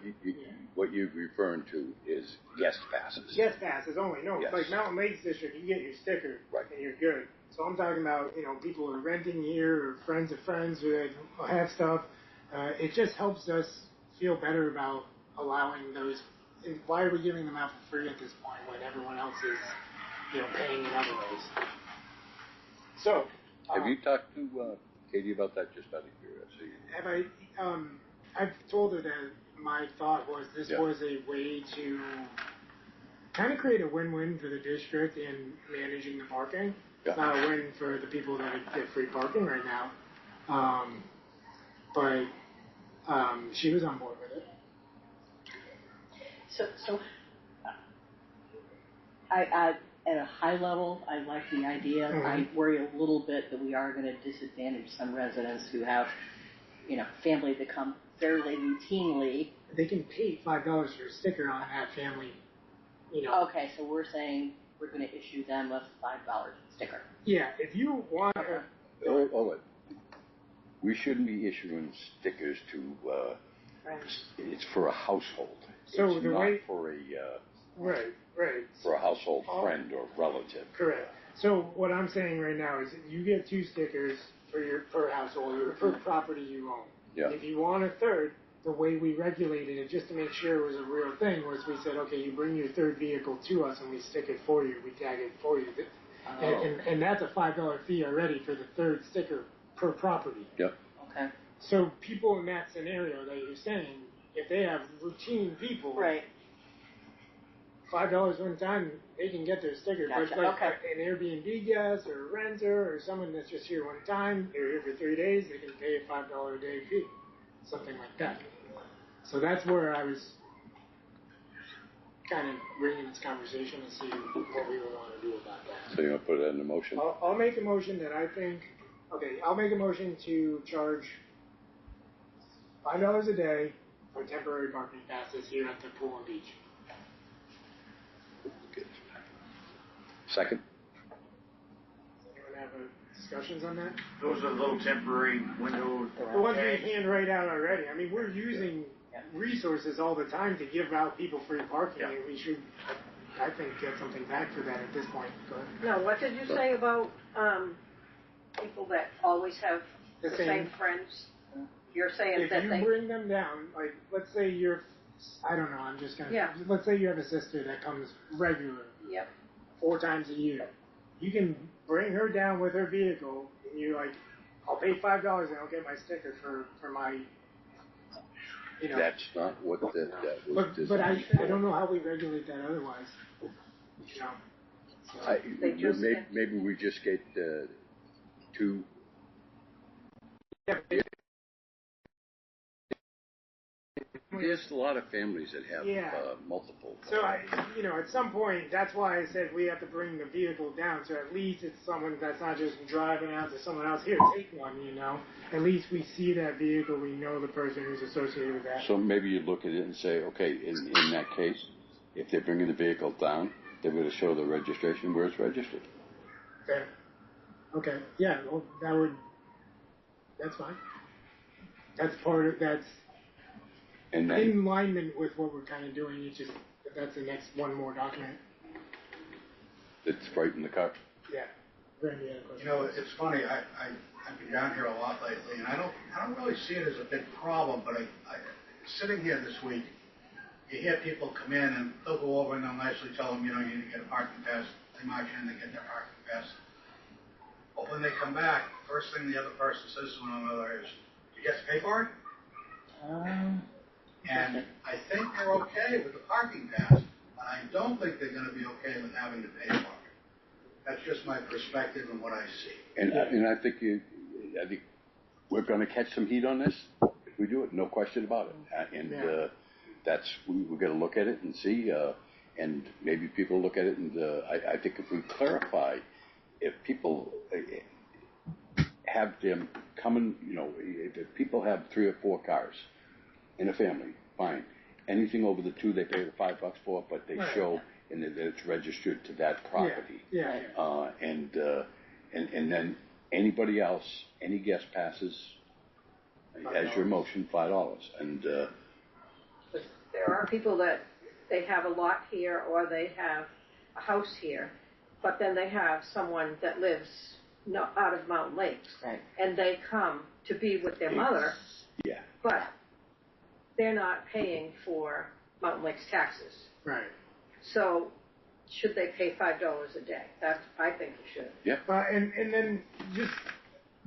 you're referring to is guest passes. Guest passes only. No, Yes. like Mountain Lakes District, you get your sticker Right. and you're good. So I'm talking about people who are renting here or friends of friends who have stuff. It just helps us feel better about allowing those. And why are we giving them out for free at this point when everyone else is paying in other ways? So Have you talked to Katie about that, just out of curiosity? have I? I've told her that my thought was this was a way to kind of create a win-win for the district in managing the parking. It's not a win for the people that get free parking right now, but she was on board with it. So I at a high level, I like the idea. Mm-hmm. I worry a little bit that we are going to disadvantage some residents who have, family that come fairly routinely. They can pay $5 for a sticker on that family. Okay, so we're saying we're going to issue them a $5 sticker. Yeah, if you want. Hold it. We shouldn't be issuing stickers to. It's for a household. So it's the not way for a. Right. For a household friend or relative. Correct. So what I'm saying right now is you get 2 stickers for your per household or per property you own. Yeah. If you want a 3rd, the way we regulated it just to make sure it was a real thing was we said, okay, you bring your 3rd vehicle to us and we stick it for you, we tag it for you. And that's a $5 fee already for the 3rd sticker per property. Yep. Okay. So people in that scenario that you're saying, if they have routine people, Right. $5 one time, they can get their sticker. Gotcha. But like Okay. an Airbnb guest or a renter or someone that's just here one time, they're here for 3 days, they can pay a $5 a day fee, something like that. So that's where I was kind of bringing this conversation to see what we would want to do about that. So you want to put that in the motion? I'll make a motion that I think. Okay, I'll make a motion to charge $5 a day for temporary parking passes here at the pool and beach. Second? Does anyone have discussions on that? Those are little temporary window The ones we tags. hand right out already. I mean, we're using resources all the time to give out people free parking, and we should, I think, get something back for that at this point. Go ahead. No, what did you say about people that always have the same friends? you're saying if that you they, bring them down, like let's say I don't know, I'm just gonna, Yeah. let's say you have a sister that comes regularly, yep, 4 times a year. You can bring her down with her vehicle, and you're like, I'll pay $5 and I'll get my sticker for my, you know. That's not what that was But designed I for. don't know how we regulate that otherwise. You know. So, They just- Maybe we just get 2. yeah, There's a lot of families that have Yeah. multiple. So at some point, that's why I said we have to bring the vehicle down. So at least it's someone that's not just driving out to someone else. Here, take one. At least we see that vehicle. We know the person who's associated with that. So maybe you look at it and say, okay, in that case, if they're bringing the vehicle down, they're going to show the registration where it's registered. Fair. Okay. Yeah. Well, that's fine. That's And then, in alignment with what we're kind of doing. It's just that's the next one more document. it's right in the car. Yeah. Randy had a question. You know, it's funny, I've been down here a lot lately, and I don't really see it as a big problem, but sitting here this week, you hear people come in and they'll go over and they'll nicely tell them, you need to get a parking pass. They march in, they get their parking pass. But when they come back, first thing the other person says to one another is, "Do you get to pay for it?" And I think they're okay with the parking pass, but I don't think they're going to be okay with having to pay for it. That's just my perspective and what I see. And I think we're going to catch some heat on this if we do it, no question about it. We're going to look at it and see, and maybe people look at it, and I think if we clarify, if people have them coming, if people have 3 or 4 cars in a family, fine. Anything over the 2, they pay the $5 for, but they show and that it's registered to that property. Yeah. And then anybody else, any guest passes, as your motion, $5. And there are people that they have a lot here or they have a house here, but then they have someone that lives out of Mountain Lakes, Right. and they come to be with their mother, yeah, but they're not paying for Mountain Lakes taxes. Right. So should they pay $5 a day? I think you should. yeah. And then just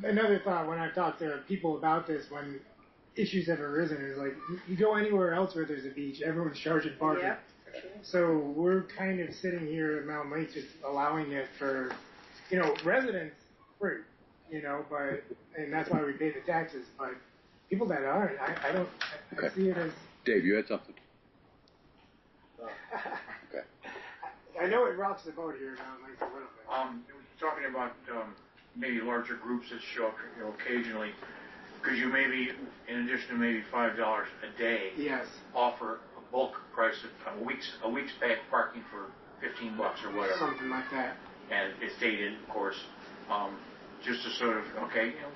another thought when I've talked to people about this, when issues have arisen, is like you go anywhere else where there's a beach, everyone's charging parking. Yeah. So we're kind of sitting here at Mountain Lakes just allowing it for, residents free, and that's why we pay the taxes. But people that aren't, I see it as. Dave, you had something. Okay. I know it rocks the boat here at Mountain Lakes a little bit. Talking about maybe larger groups that show up, occasionally. Could you maybe, in addition to maybe $5 a day, Yes. offer a bulk price of a week's parking for $15 or whatever, Something like that. and it's dated, of course, just to sort of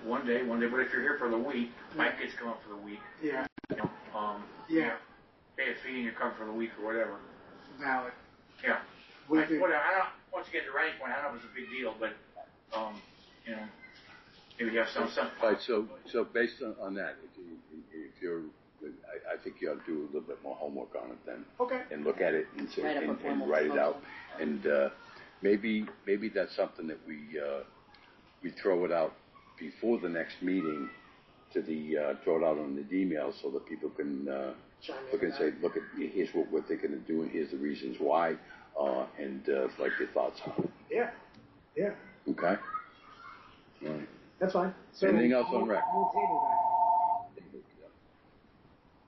one day. But if you're here for the week, my kids come up for the week. Yeah. Yeah. Pay a fee and you come for the week or whatever. Valid. Yeah. With it- Whatever. I don't. Once you get to the ranking point, I don't know if it's a big deal, but maybe you have some. All right, so based on that, if you're, I think you ought to do a little bit more homework on it then. Okay. And look at it and say, Write up a and formal write it proposal. out. And maybe that's something that we throw it out before the next meeting to throw it out on the email so that people can look and say, look at here's what they're going to do and here's the reasons why, and like your thoughts on it. Yeah. Yeah. Okay. All right. That's fine. So Anything else on rec? We'll table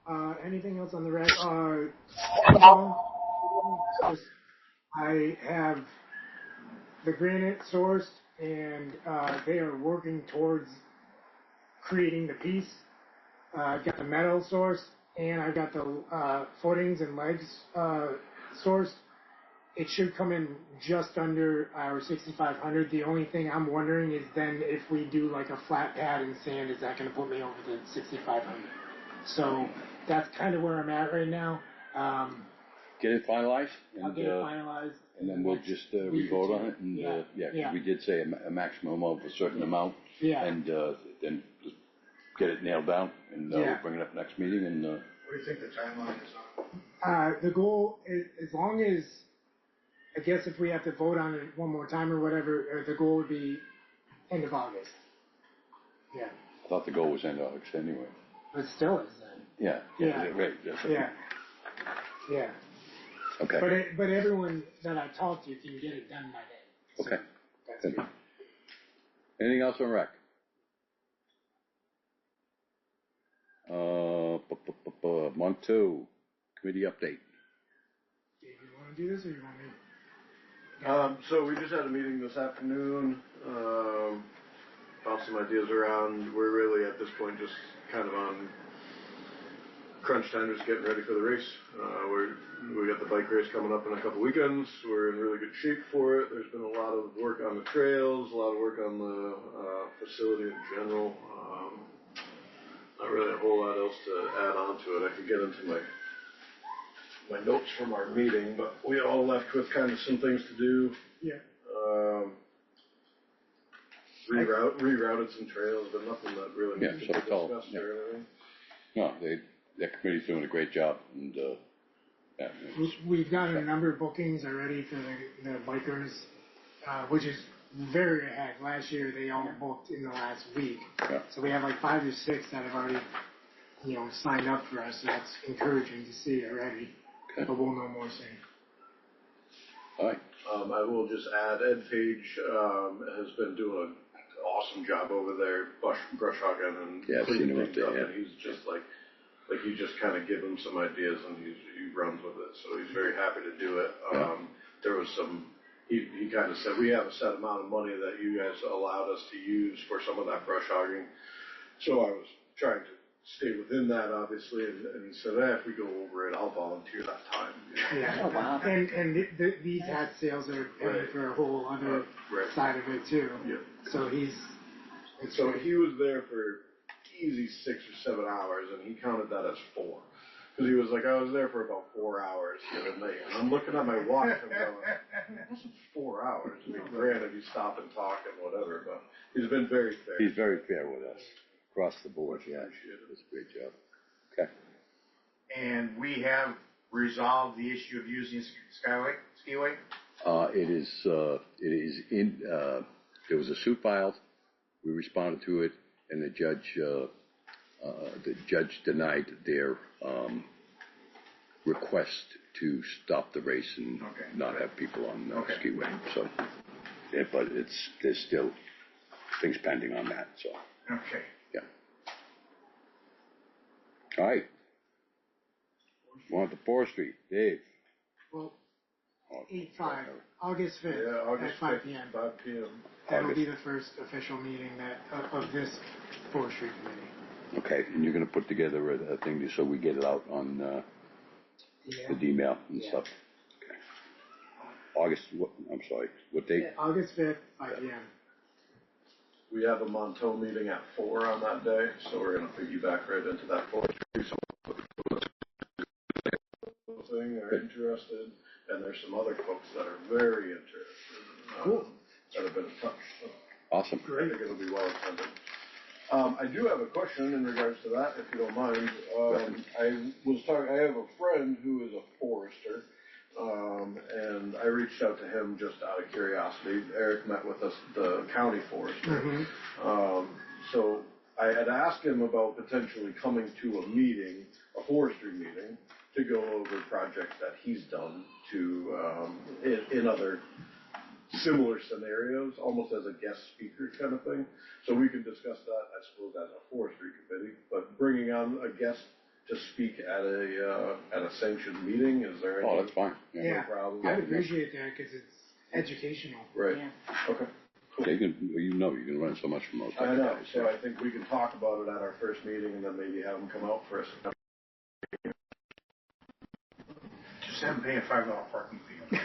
that. Anything else on the rec? I have the granite sourced, and they are working towards creating the piece. I've got the metal sourced, and I've got the footings and legs sourced. It should come in just under our 6,500. The only thing I'm wondering is then if we do like a flat pad and sand, is that going to put me over the 6,500? So that's kind of where I'm at right now. Get it finalized, I'll and get it finalized. and then we'll just re-vote on it. And Yeah. because we did say a maximum of a certain amount. Yeah. And then just get it nailed down, and we'll Yeah. bring it up next meeting, and, What do you think the timeline is on? The goal is, as long as, I guess if we have to vote on it one more time or whatever, the goal would be end of August. Yeah, I thought the goal was end of August anyway. but still is then. Yeah. Yeah. Right, yes. Yeah. Yeah. Okay. But everyone that I talked to can get it done by then. So Okay. that's Good. good. Anything else on rec? 1-2, committee update. Dave, you want to do this or you want me? So we just had a meeting this afternoon, bounced some ideas around. We're really at this point just kind of on crunch time, just getting ready for the race. We got the bike race coming up in a couple weekends. We're in really good shape for it. There's been a lot of work on the trails, a lot of work on the facility in general. Not really a whole lot else to add on to it. I could get into my notes from our meeting, but we all left with kind of some things to do. Yeah. Rerouted some trails, but nothing that really needs to be discussed or anything. No, that committee's doing a great job, and, yeah. We've gotten a number of bookings already for the bikers, which is very ahead. Last year they all booked in the last week. Yeah. So we have like 5 or 6 that have already, signed up for us. So that's encouraging to see already. Okay. But we'll know more soon. All right. I will just add, Ed Page has been doing an awesome job over there, brush hogging and I've seen cleaning him up things there, up. yeah. And he's just like you just kind of give him some ideas and he runs with it. So he's very happy to do it. Yeah. There was some. He kind of said, we have a set amount of money that you guys allowed us to use for some of that brush hogging. So I was trying to stay within that, obviously, and he said, if we go over it, I'll volunteer that time. Yeah. Oh, wow. And these hat sales are paying for a whole other side of it too. Yeah. So So he was there for easy 6 or 7 hours, and he counted that as 4. Because he was like, I was there for about 4 hours the other night. And I'm looking at my watch and going, this is 4 hours. I mean, granted, you stop and talk and whatever, but he's been very fair. He's very fair with us, across the board, yeah. Appreciate it. Does a great job. Okay. And we have resolved the issue of using Skiway? It is in, there was a suit filed, we responded to it, and the judge denied their, request to stop the race and not have people on skiway. So, yeah, but there's still things pending on that. So, Okay. yeah. All right. Want the forestry, Dave? Well, Oh, 8/5, August 5th Yeah, August at 5 5th, p.m. 5 p.m. That'll be the first official meeting of this forestry committee. Okay, and you're going to put together a thing so we get it out on the email and stuff. Okay. August, I'm sorry, what date? August 5th, 5 p.m. We have a Monteau meeting at 4 on that day, so we're going to piggyback right into that forestry. Thing are interested, and there's some other folks that are very interested that have been in touch. So Awesome. I think it'll be well attended. I do have a question in regards to that, if you don't mind. I have a friend who is a forester, and I reached out to him just out of curiosity. Eric met with us, the county forester. So I had asked him about potentially coming to a meeting, a forestry meeting, to go over projects that he's done in other similar scenarios, almost as a guest speaker kind of thing. So we can discuss that, I suppose, as a forestry committee. But bringing on a guest to speak at a sanctioned meeting, is there any? Oh, that's fine. Yeah, problem? I would appreciate that because it's educational. Right. Yeah. Okay. You can learn so much from those I know. guys. So I think we can talk about it at our first meeting, and then maybe have them come out for us. Just have them pay a $5 parking fee.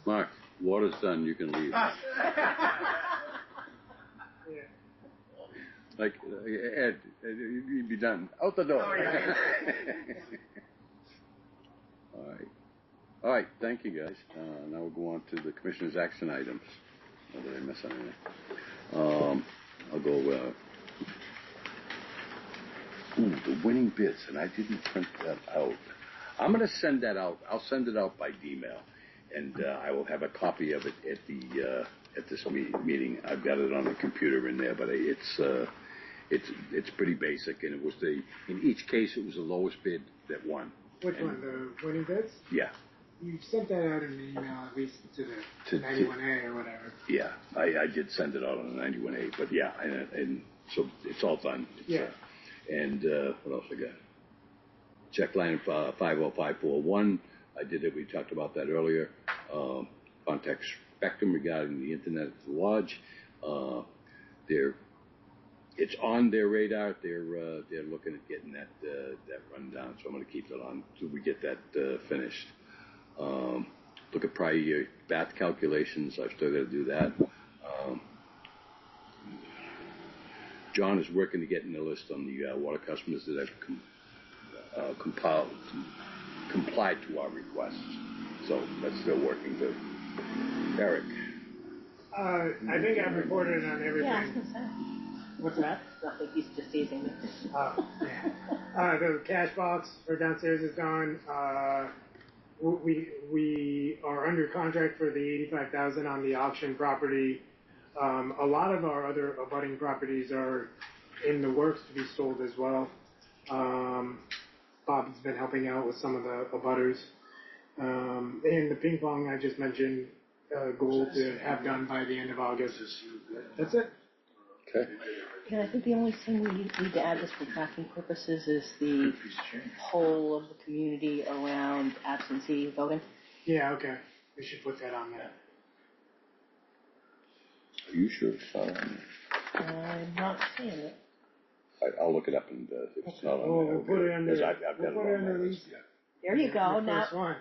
Mark, water's done, you can leave. Like, Ed, you'd be done. Out the door. Oh, yeah. All right, thank you, guys. Now we'll go on to the Commissioner's action items. Or did I miss anything? I'll go Ooh, the winning bids, and I didn't print that out. I'm gonna send that out. I'll send it out by email, and I will have a copy of it at this meeting. I've got it on the computer in there, but it's pretty basic, and it was in each case it was the lowest bid that won. Which one, the winning bids? Yeah. You sent that out in an email, at least to the 91A or whatever. Yeah, I did send it out on the 91A, but yeah, and so it's all done. And what else I got? Check line 50541. I did it. We talked about that earlier. Contact Spectrum regarding the internet at the lodge. It's on their radar. They're looking at getting that rundown. So I'm going to keep it on till we get that finished. Look at prior year bath calculations. I've still got to do that. John is working to get in the list on the water customers that have complied to our requests. So that's still working too. Eric. I think I've reported on everything. Yeah, I was gonna say. What's that? Nothing. He's just teasing me. Yeah. The cash box for downstairs is done. We are under contract for the $85,000 on the auction property. A lot of our other abutting properties are in the works to be sold as well. Bob's been helping out with some of the abutters. And the ping pong I just mentioned, goal to have done by the end of August. That's it. Okay. Yeah, I think the only thing we need to add just for tracking purposes is the whole of the community around absentee voting. Yeah, okay. We should put that on there. Are you sure it's not on there? I'm not seeing it. I'll look it up and if it's not on there, We'll put it under. I've got it on my list. There you go. The Now, first one.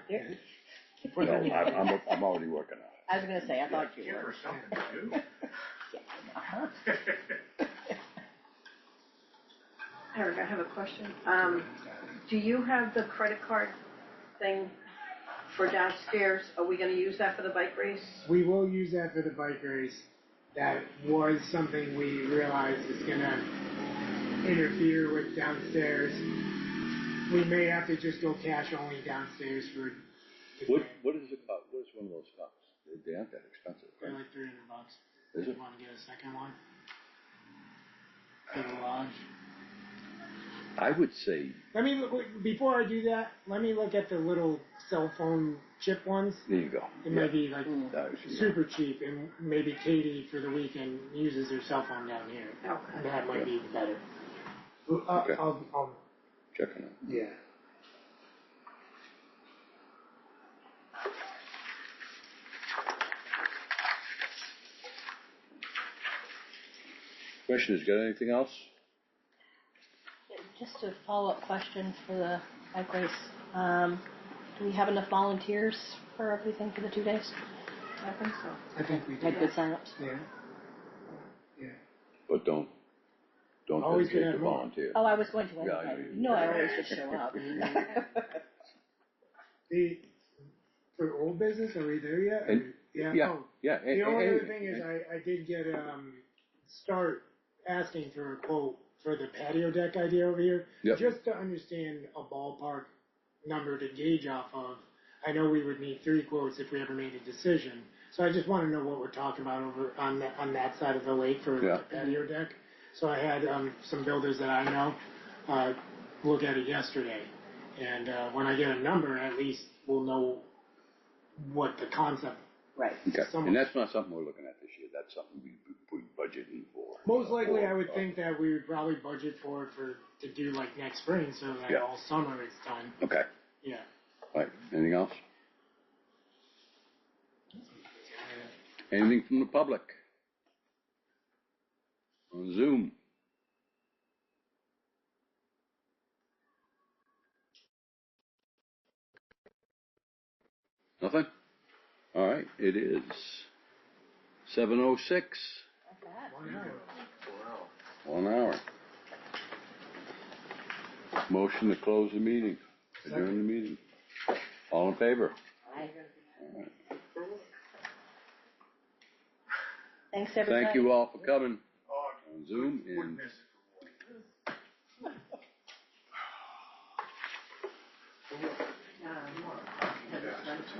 No, I'm already working on it. I was going to say, I thought you Give were. her something to do. Uh-huh. Eric, I have a question. Do you have the credit card thing for downstairs? Are we gonna use that for the bike race? We will use that for the bike race. That was something we realized is gonna interfere with downstairs. We may have to just go cash only downstairs for. What does it cost? What does one of those cost? They aren't that expensive. They're Right? like $300. Is Do it? you want to get a second one? For the lodge. I would say. Let me look, before I do that, let me look at the little cell phone chip ones. There you go. It might be like Yeah. super cheap, and maybe Katie for the weekend uses her cell phone down here. Okay. That might be even better. Okay. I'll Check on it. yeah. Commissioners, got anything else? Just a follow-up question for the bike race. Do we have enough volunteers for everything for the 2 days? I think so. I think we Had did. good signups? Yeah. Yeah. But don't Always hesitate gonna to have more. volunteer. Oh, I was going to Yeah, I anyway. know you- I always just show up. For old business, are we there yet? And- yeah. Yeah. Oh, Yeah. the only other thing is I did get start asking for a quote for the patio deck idea over here, Yep. just to understand a ballpark number to gauge off of. I know we would need 3 quotes if we ever made a decision, so I just want to know what we're talking about over on that side of the lake for Yeah. the patio deck. So I had some builders that I know look at it yesterday, and when I get a number, at least we'll know what the concept. Right. Okay. Someone- And that's not something we're looking at this year. That's something we budget in for. Most likely, I would think that we would probably budget for it to do like next spring, so that Yeah. all summer it's done. Okay. Yeah. Right. Anything else? Anything from the public? On Zoom? Nothing? All right. It is 7:06. Not bad. 1 hour. 1 hour. Motion to close the meeting. Adjourn the meeting. All in favor? Aye. All right. Thanks, everybody. Thank you all for coming Oh, on Zoom wouldn't and miss it for work.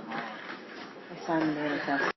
I signed the manifest.